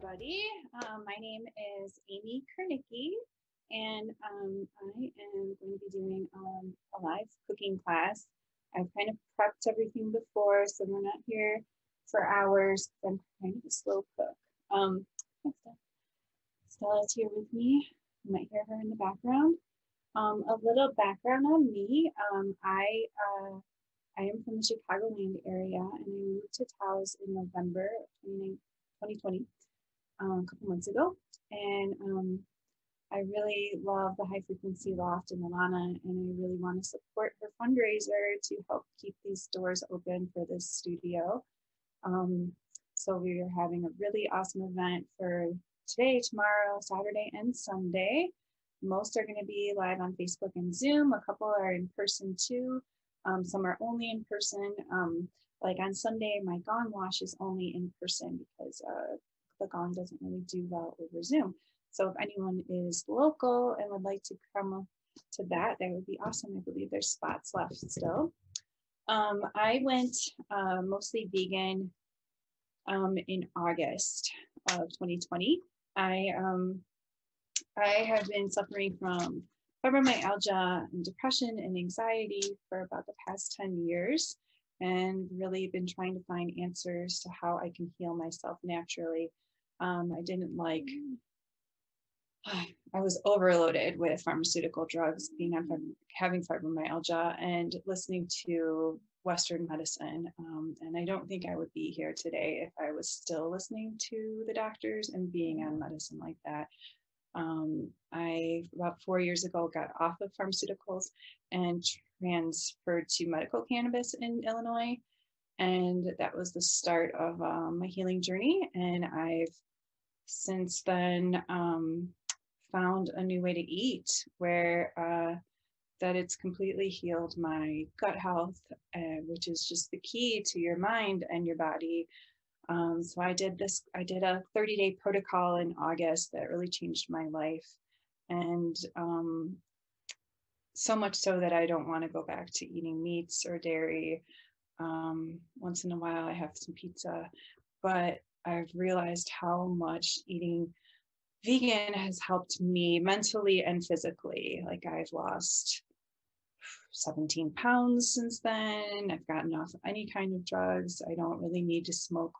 everybody. My name is Amy Krynicki, and I am going to be doing a live cooking class. I've kind of prepped everything before, so we're not here for hours. I'm kind of a slow cook. Stella's here with me. You might hear her in the background. A little background on me. I am from the Chicagoland area, and I moved to Taos in November of 2020, a couple months ago. And I really love the High Frequency Loft in Alana, and I really want to support her fundraiser to help keep these doors open for this studio. So we are having a really awesome event for today, tomorrow, Saturday, and Sunday. Most are going to be live on Facebook and Zoom. A couple are in person too. Some are only in person. Like on Sunday, my gong wash is only in person because the gong doesn't really do well over Zoom. So if anyone is local and would like to come to that, that would be awesome. I believe there's spots left still. I went mostly vegan in August of 2020. I have been suffering from fibromyalgia and depression and anxiety for about the past 10 years, and really been trying to find answers to how I can heal myself naturally. I was overloaded with pharmaceutical drugs, having fibromyalgia and listening to Western medicine. And I don't think I would be here today if I was still listening to the doctors and being on medicine like that. I, about 4 years ago, got off of pharmaceuticals and transferred to medical cannabis in Illinois. And that was the start of my healing journey. And I've since then found a new way to eat where that it's completely healed my gut health, which is just the key to your mind and your body. So I did a 30-day protocol in August that really changed my life. And so much so that I don't want to go back to eating meats or dairy. Once in a while I have some pizza, but I've realized how much eating vegan has helped me mentally and physically. Like I've lost 17 pounds since then. I've gotten off any kind of drugs. I don't really need to smoke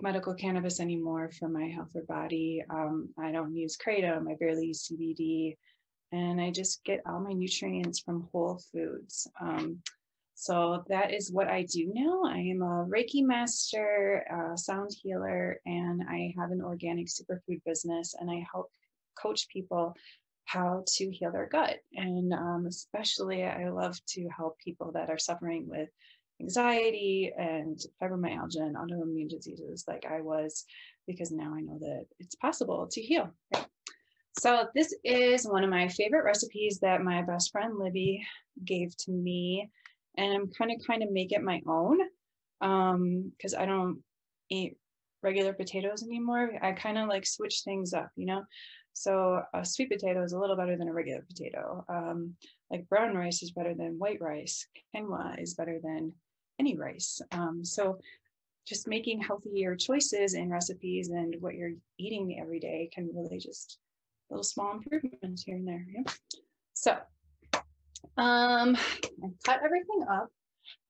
medical cannabis anymore for my health or body. I don't use kratom. I barely use CBD, and I just get all my nutrients from whole foods. So that is what I do now. I am a Reiki master, sound healer, and I have an organic superfood business, and I help coach people how to heal their gut. And especially I love to help people that are suffering with anxiety and fibromyalgia and autoimmune diseases like I was, because now I know that it's possible to heal. Right? So this is one of my favorite recipes that my best friend Libby gave to me, and I'm kind of make it my own because I don't eat regular potatoes anymore. I kind of like switch things up, you know. So a sweet potato is a little better than a regular potato. Like brown rice is better than white rice. Quinoa is better than any rice. So just making healthier choices in recipes and what you're eating every day can really just little small improvements here and there. Yeah? So I cut everything up.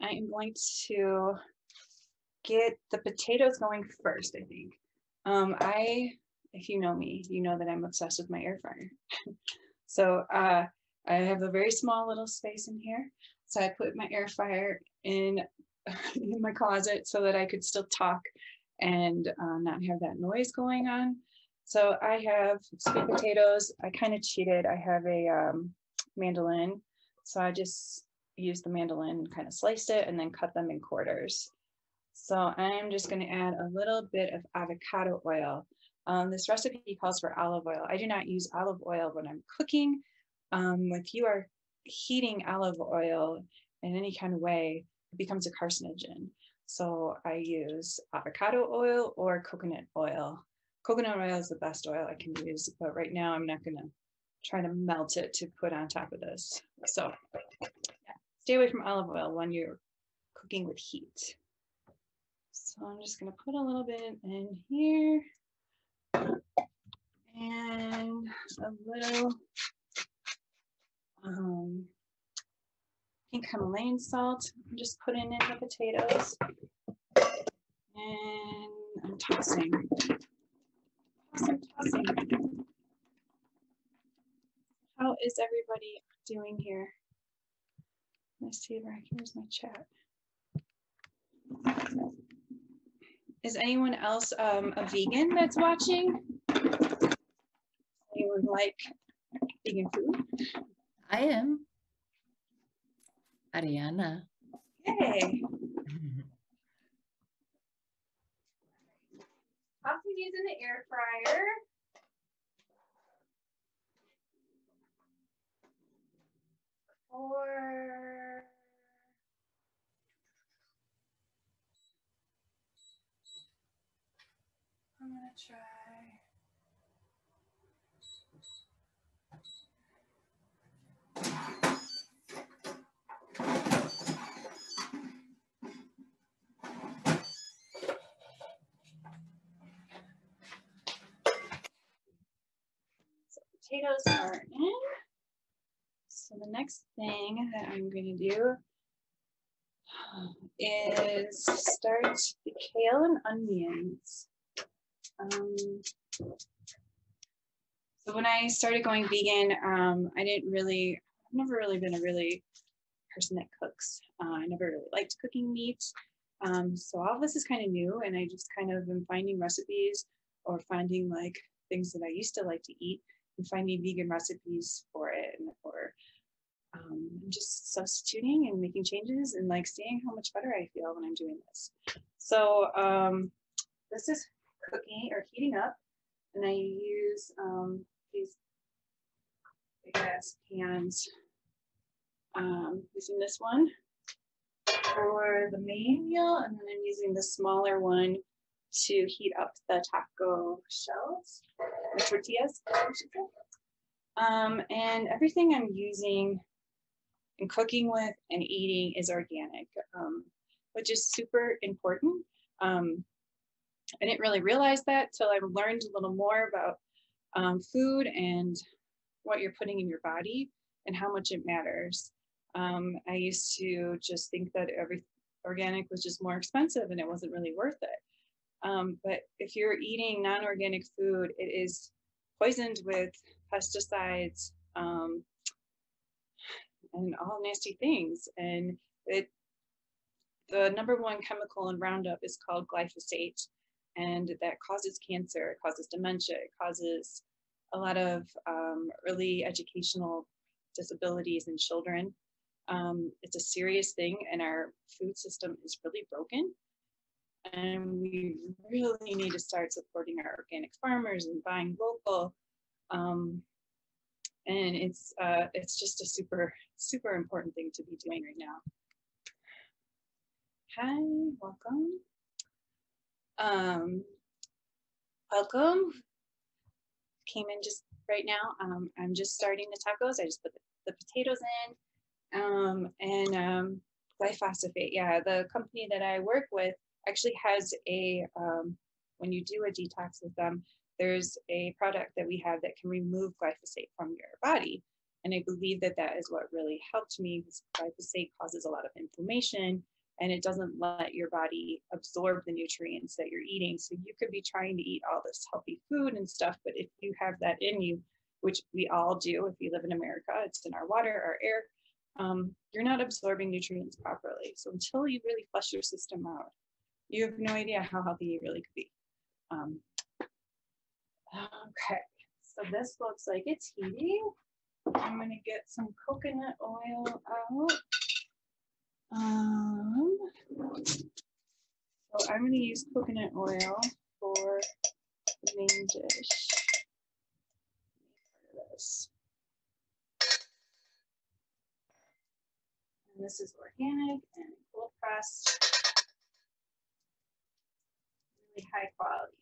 I am going to get the potatoes going first, I think. If you know me, you know that I'm obsessed with my air fryer. So I have a very small little space in here. So I put my air fryer in my closet so that I could still talk and not have that noise going on. So I have sweet potatoes. I kind of cheated. I have a mandolin. So I just used the mandolin and kind of sliced it and then cut them in quarters. So I'm just going to add a little bit of avocado oil. This recipe calls for olive oil. I do not use olive oil when I'm cooking. If you are heating olive oil in any kind of way, it becomes a carcinogen. So I use avocado oil or coconut oil. Coconut oil is the best oil I can use, but right now I'm not going to try to melt it to put on top of this. So yeah, stay away from olive oil when you're cooking with heat. So I'm just going to put a little bit in here. and a little pink Himalayan salt. I'm just putting in the potatoes, and I'm tossing. Tossing. How is everybody doing here? Let's see if here's my chat. Is anyone else a vegan that's watching? Anyone like vegan food? I am. Ariana. Hey. Pop these in the air fryer. Or I'm gonna try. So potatoes are in. So the next thing that I'm going to do is start the kale and onions. So when I started going vegan, I've never really been a person that cooks. I never really liked cooking meat. So all of this is kind of new, and I just kind of am finding recipes or finding like things that I used to like to eat and finding vegan recipes for it, or just substituting and making changes and like seeing how much better I feel when I'm doing this. So this is cooking or heating up, and I use these big ass pans. Using this one for the main meal, and then I'm using the smaller one to heat up the taco shells, the tortillas, I should say. And everything I'm using and cooking with and eating is organic, which is super important. I didn't really realize that till I learned a little more about food and what you're putting in your body and how much it matters. I used to just think that every organic was just more expensive and it wasn't really worth it. But if you're eating non-organic food, it is poisoned with pesticides and all nasty things. And the number one chemical in Roundup is called glyphosate, and that causes cancer, it causes dementia, it causes a lot of early educational disabilities in children. It's a serious thing, and our food system is really broken. And we really need to start supporting our organic farmers and buying local. And it's just a super, super important thing to be doing right now. Hi, welcome. Welcome. Came in just right now. I'm just starting the tacos. I just put the potatoes in. Glyphosate, yeah, the company that I work with actually has a, when you do a detox with them, there's a product that we have that can remove glyphosate from your body. And I believe that that is what really helped me, because glyphosate causes a lot of inflammation and it doesn't let your body absorb the nutrients that you're eating. So you could be trying to eat all this healthy food and stuff, but if you have that in you, which we all do, if you live in America, it's in our water, our air, you're not absorbing nutrients properly. So until you really flush your system out, you have no idea how healthy you really could be. Okay, so this looks like it's heating. I'm gonna get some coconut oil out. So I'm gonna use coconut oil for the main dish. Part of this. And this is organic and cold pressed, really high quality.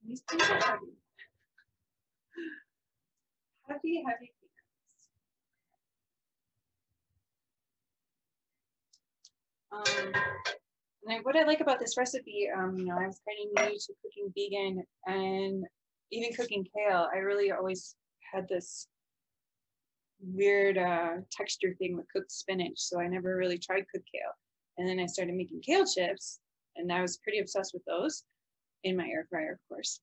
These things are heavy. Heavy, heavy peanuts. And what I like about this recipe, you know, I was kind of new to cooking vegan and even cooking kale. I really always had this weird texture thing with cooked spinach, so I never really tried cooked kale. And then I started making kale chips, and I was pretty obsessed with those in my air fryer, of course.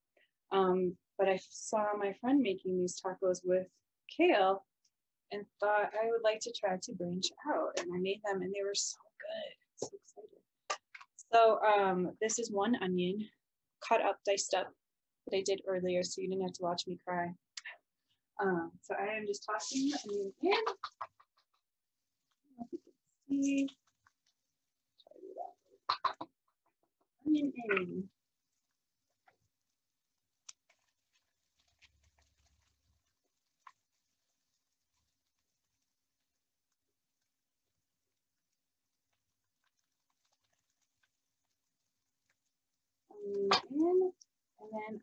But I saw my friend making these tacos with kale and thought I would like to try to branch out. And I made them, and they were so good. So excited. So this is one onion, cut up, diced up, that I did earlier, so you didn't have to watch me cry. So I am just tossing the onion in. I hope you can see. Try to do that. Onion in. And then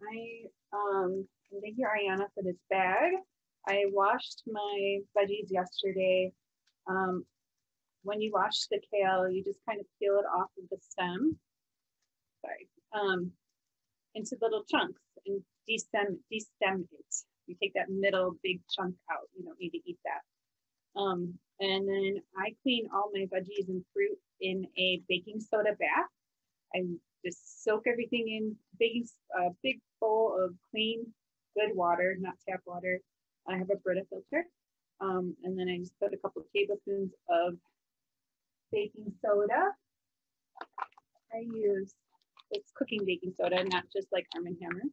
and thank you, Ariana, for this bag. I washed my veggies yesterday. When you wash the kale, you just kind of peel it off of the stem, into little chunks and destem it. You take that middle big chunk out. You don't need to eat that. And then I clean all my veggies and fruit in a baking soda bath. I just soak everything in big bowl of clean, good water, not tap water. I have a Brita filter. And then I just put a couple of tablespoons of baking soda. I use, it's cooking baking soda, not just like Arm & Hammer.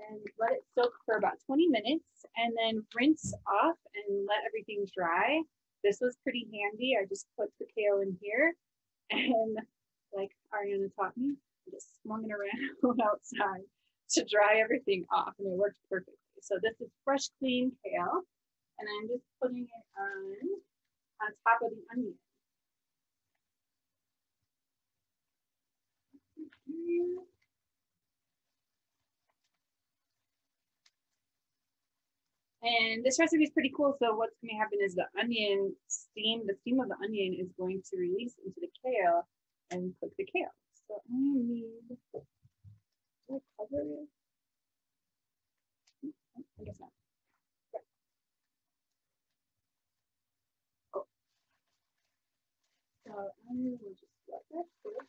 And let it soak for about 20 minutes and then rinse off and let everything dry. This was pretty handy. I just put the kale in here and like Ariana taught me, I just swung it around outside to dry everything off, and it worked perfectly. So this is fresh, clean kale, and I'm just putting it on top of the onion. And this recipe is pretty cool. So what's going to happen is the steam of the onion is going to release into the kale and cook the kale. So I need, do I cover it? I guess not. Okay. Oh. So I will just let that cook.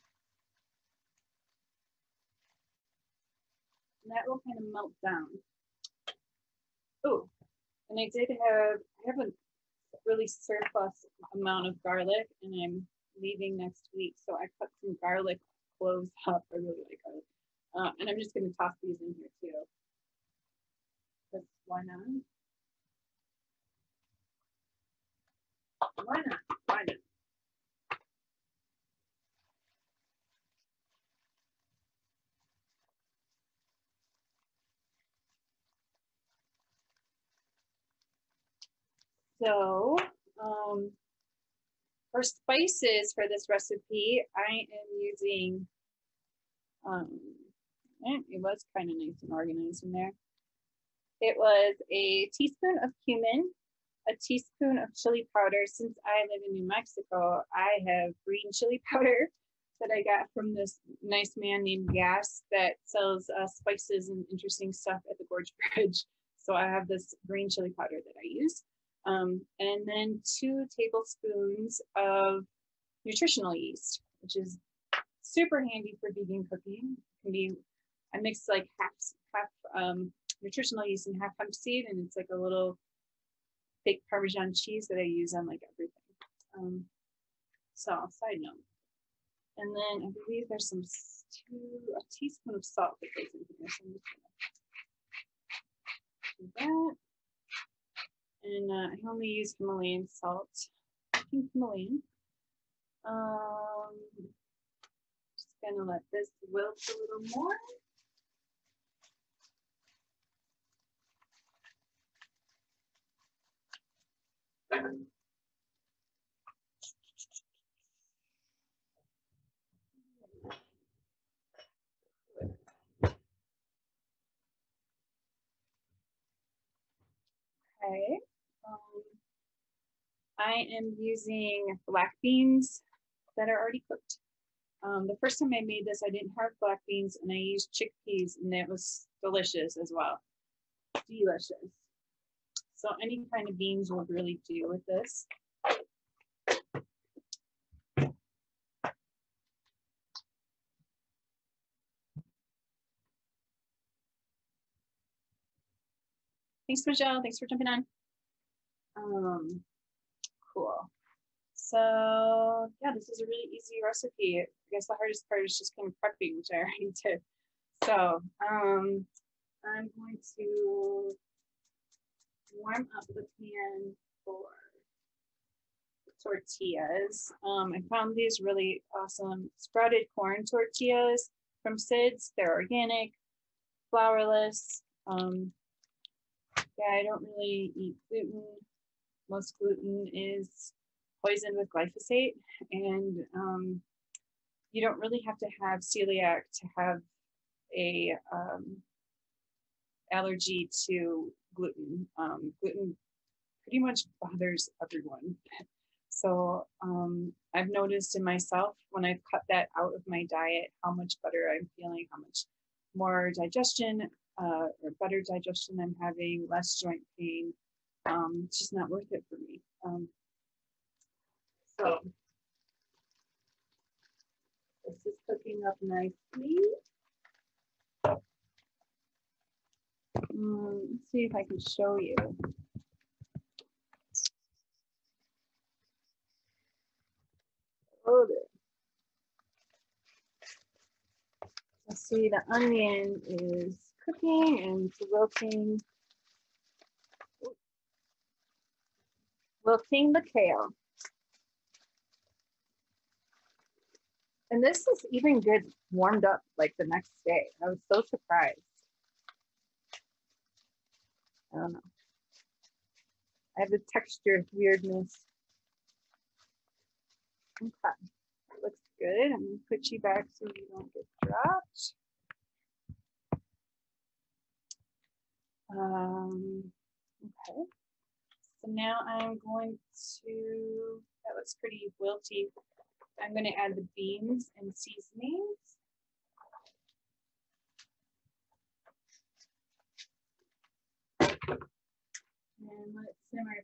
And that will kind of melt down. Oh, and I have a really surplus amount of garlic, and I'm leaving next week, so I cut some garlic cloves up. I really like garlic, and I'm just going to toss these in here too. Because why not? Why not? Why not? So, for spices for this recipe, I am using, it was kind of nice and organized in there. It was a teaspoon of cumin, a teaspoon of chili powder. Since I live in New Mexico, I have green chili powder that I got from this nice man named Gas that sells spices and interesting stuff at the Gorge Bridge. So I have this green chili powder that I use. And then 2 tablespoons of nutritional yeast, which is super handy for vegan cooking. It can be, I mix like half nutritional yeast and half hemp seed, and it's like a little fake Parmesan cheese that I use on like everything. So side note. And then I believe there's a teaspoon of salt that goes in here. So I'm just gonna do that. And I only use Himalayan salt. Pink Himalayan. Just gonna let this wilt a little more. Okay. I am using black beans that are already cooked. The first time I made this, I didn't have black beans and I used chickpeas, and it was delicious as well. Delicious. So any kind of beans will really do with this. Thanks, Michelle. Thanks for jumping on. Cool. So yeah, this is a really easy recipe. I guess the hardest part is just kind of prepping, which I already did. So I'm going to warm up the pan for tortillas. I found these really awesome sprouted corn tortillas from Sid's. They're organic, flourless. Yeah, I don't really eat gluten. Most gluten is poisoned with glyphosate, and you don't really have to have celiac to have a allergy to gluten. Gluten pretty much bothers everyone. So I've noticed in myself when I've cut that out of my diet, how much better I'm feeling, how much more digestion or better digestion I'm having, less joint pain. It's just not worth it for me. So this is cooking up nicely. Let's see if I can show you. Oh, let's see, the onion is cooking and it's wilting. Wilting the kale. And this is even good warmed up like the next day. I was so surprised. I don't know. I have a texture weirdness. Okay, that looks good. I'm gonna put you back so you don't get dropped. Okay. So now I'm going to, that looks pretty wilty. I'm going to add the beans and seasonings. And let it simmer.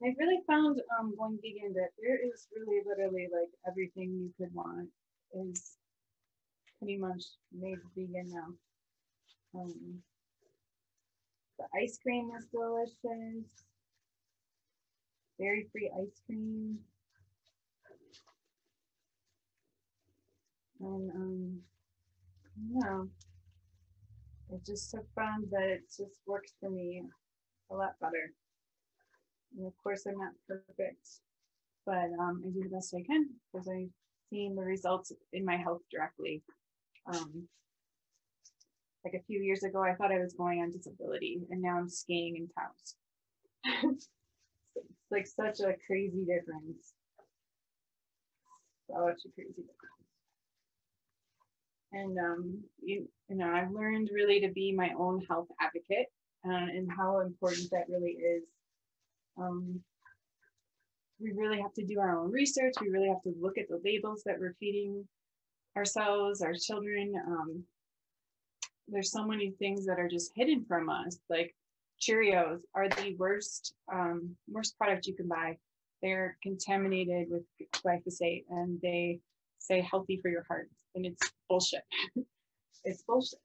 I really found going vegan that there is really literally like everything you could want is pretty much made vegan now. The ice cream is delicious. Dairy-free ice cream. And yeah, I just have found that it just works for me a lot better. And of course, I'm not perfect, but I do the best I can because I've seen the results in my health directly. Like a few years ago, I thought I was going on disability, and now I'm skiing in Taos. It's like such a crazy difference. Such a crazy difference. And you know, I've learned really to be my own health advocate, and how important that really is. We really have to do our own research. We really have to look at the labels that we're feeding ourselves, our children. There's so many things that are just hidden from us. Like Cheerios are the worst product you can buy. They're contaminated with glyphosate, and they say healthy for your heart, and it's bullshit. It's bullshit.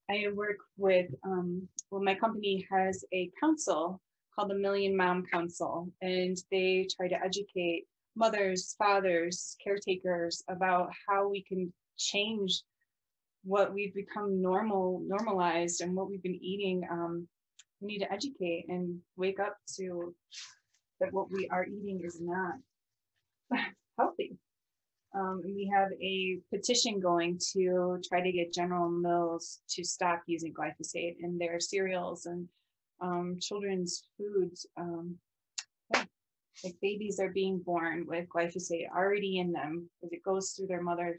I work with, well, my company has a council called the Million Mom Council, and they try to educate mothers, fathers, caretakers about how we can change what we've become normalized and what we've been eating. We need to educate and wake up to that what we are eating is not healthy. And we have a petition going to try to get General Mills to stop using glyphosate in their cereals and children's foods. Yeah. Like babies are being born with glyphosate already in them as it goes through their mother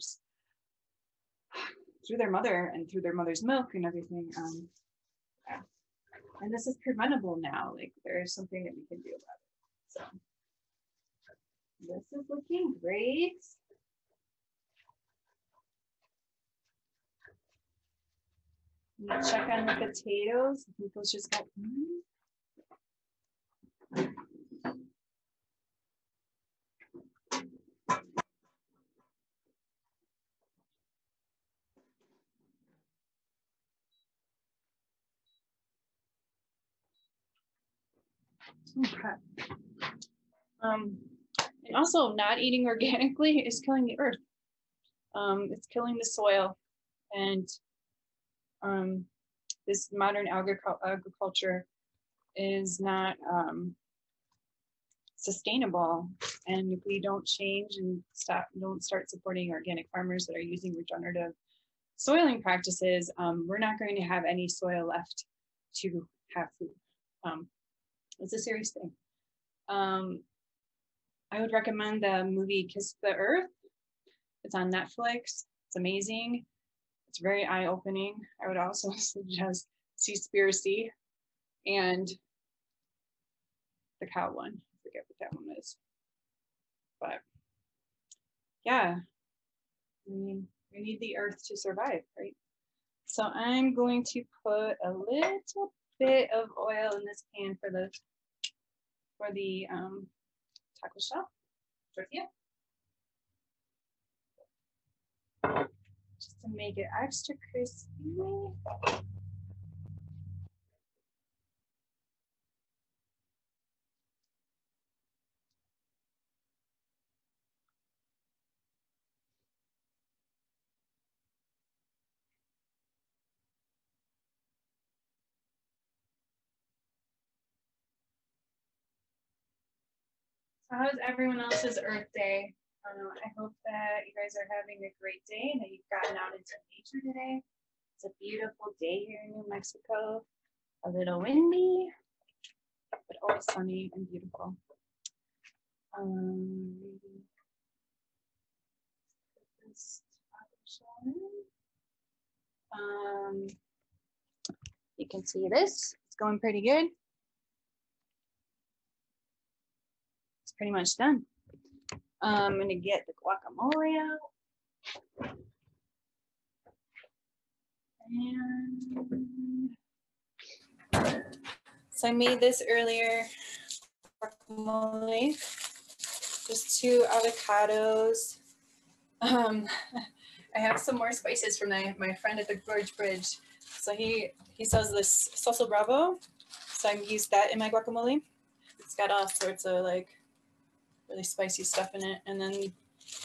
and through their mother's milk and everything. Yeah. And this is preventable now. Like there's something that we can do about it. So this is looking great. Check on the potatoes. I think those just got. Okay. And also, not eating organically is killing the earth. It's killing the soil, and this modern agriculture is not sustainable. And if we don't change and don't start supporting organic farmers that are using regenerative soiling practices, we're not going to have any soil left to have food. It's a serious thing. I would recommend the movie Kiss the Earth. It's on Netflix. It's amazing. It's very eye-opening. I would also suggest Seaspiracy and the cow one. I forget what that one is. But yeah, I mean, we need the earth to survive, right? So I'm going to put a little bit of oil in this pan for the taco shell tortilla, just to make it extra crispy. So how's everyone else's Earth Day? I hope that you guys are having a great day and that you've gotten out into nature today. It's a beautiful day here in New Mexico. A little windy, but always sunny and beautiful. You can see this. It's going pretty good. It's pretty much done. I'm gonna get the guacamole out. And so I made this earlier, guacamole, just 2 avocados. I have some more spices from my friend at the Gorge Bridge. So he sells this salsa bravo. So I used that in my guacamole. It's got all sorts of like really spicy stuff in it. And then,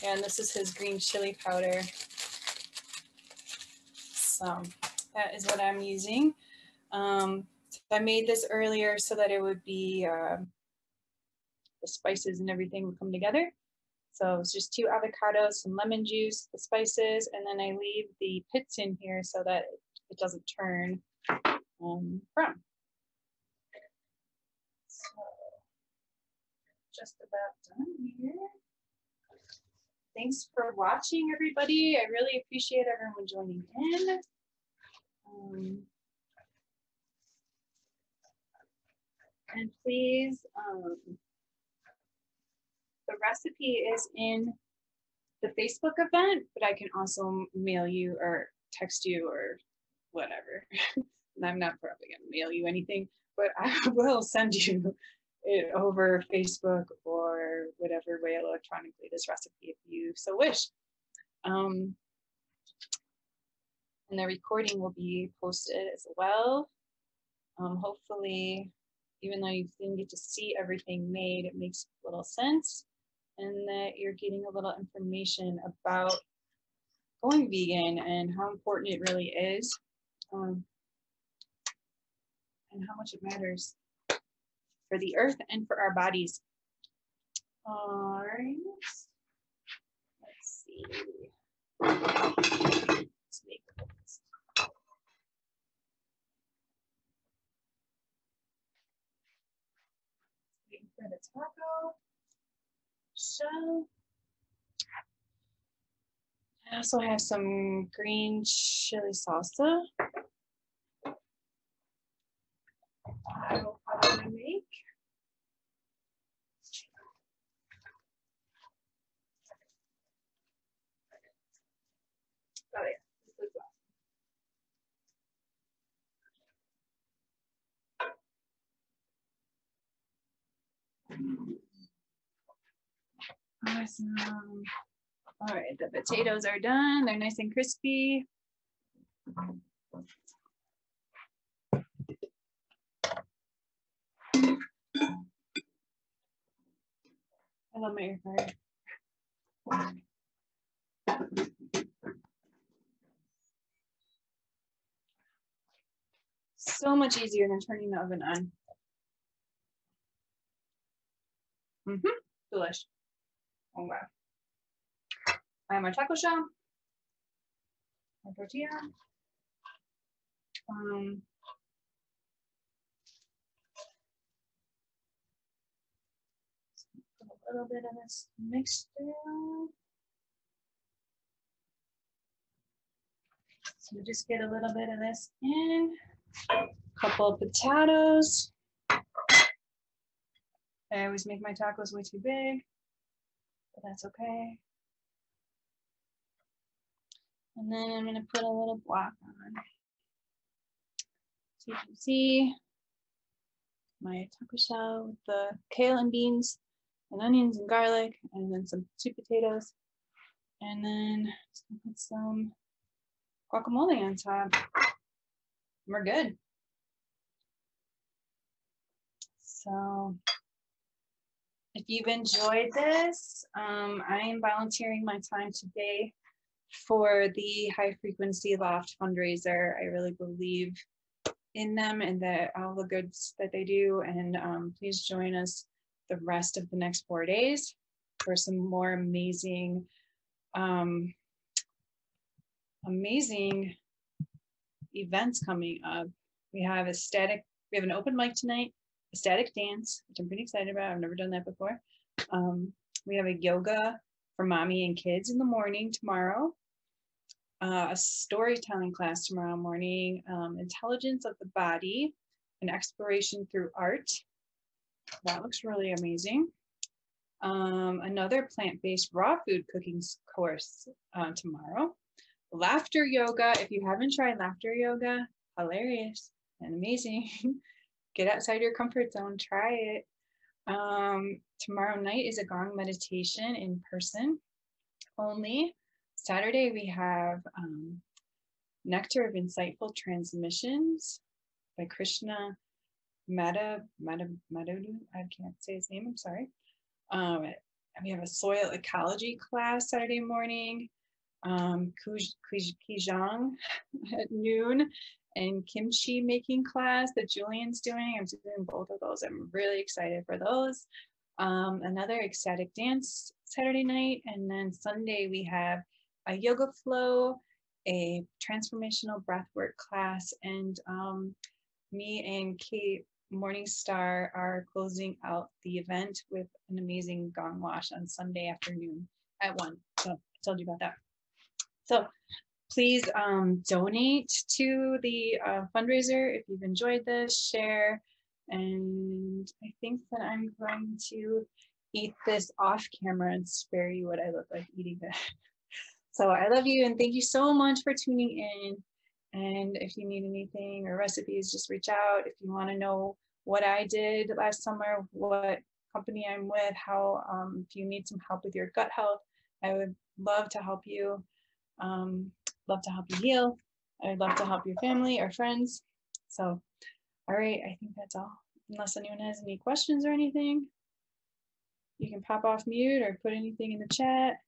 yeah, and this is his green chili powder. So that is what I'm using. So I made this earlier so that it would be, the spices and everything would come together. So it's just 2 avocados, some lemon juice, the spices, and then I leave the pits in here so that it doesn't turn brown. So just about done here. Thanks for watching, everybody. I really appreciate everyone joining in. And please, the recipe is in the Facebook event, but I can also mail you or text you or whatever. And I'm not probably gonna mail you anything, but I will send you it over Facebook or whatever way electronically, this recipe, if you so wish. And the recording will be posted as well. Hopefully, even though you didn't get to see everything made, it makes a little sense, and that you're getting a little information about going vegan and how important it really is, and how much it matters for the earth and for our bodies. All right. Let's see. Let's make this. Waiting for the taco. So I also have some green chili salsa. I will probably make. Oh yeah, this is awesome. All right, the potatoes are done. They're nice and crispy. I love my air fryer. So much easier than turning the oven on. Delish. Oh wow. I have my taco shell, my tortilla. Put a little bit of this mixture. So we just get a little bit of this in. A couple of potatoes. I always make my tacos way too big, but that's okay. And then I'm gonna put a little block on. So you can see my taco shell with the kale and beans and onions and garlic, and then some sweet potatoes. And then just gonna put some guacamole on top. We're good. So if you've enjoyed this, I am volunteering my time today for the High Frequency Loft fundraiser. I really believe in them and that all the goods that they do. And please join us the rest of the next 4 days for some more amazing, amazing events coming up. We have an open mic tonight, ecstatic dance, which I'm pretty excited about. I've never done that before. We have a yoga for mommy and kids in the morning tomorrow. A storytelling class tomorrow morning, intelligence of the body, an exploration through art. That looks really amazing. Another plant-based raw food cooking course tomorrow. Laughter yoga. If you haven't tried laughter yoga, hilarious and amazing. Get outside your comfort zone, try it. Tomorrow night is a gong meditation in person only. Saturday, we have Nectar of Insightful Transmissions by Krishna Metaphysical. I can't say his name, I'm sorry. We have a soil ecology class Saturday morning, Kijang at noon, and kimchi making class that Julian's doing. I'm doing both of those. I'm really excited for those. Another ecstatic dance Saturday night, and then Sunday we have a yoga flow, a transformational breathwork class, and me and Kate Morningstar are closing out the event with an amazing gong wash on Sunday afternoon at 1. So I told you about that. So please donate to the fundraiser if you've enjoyed this, share, and I think that I'm going to eat this off camera and spare you what I look like eating it. So I love you and thank you so much for tuning in. And if you need anything or recipes, just reach out. If you want to know what I did last summer, what company I'm with, how, if you need some help with your gut health, I would love to help you. Love to help you heal. I'd love to help your family or friends. So, all right, I think that's all. Unless anyone has any questions or anything, you can pop off mute or put anything in the chat.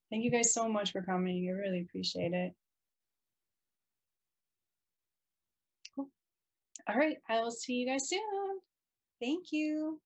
Thank you guys so much for coming. I really appreciate it. Cool. All right, I will see you guys soon. Thank you.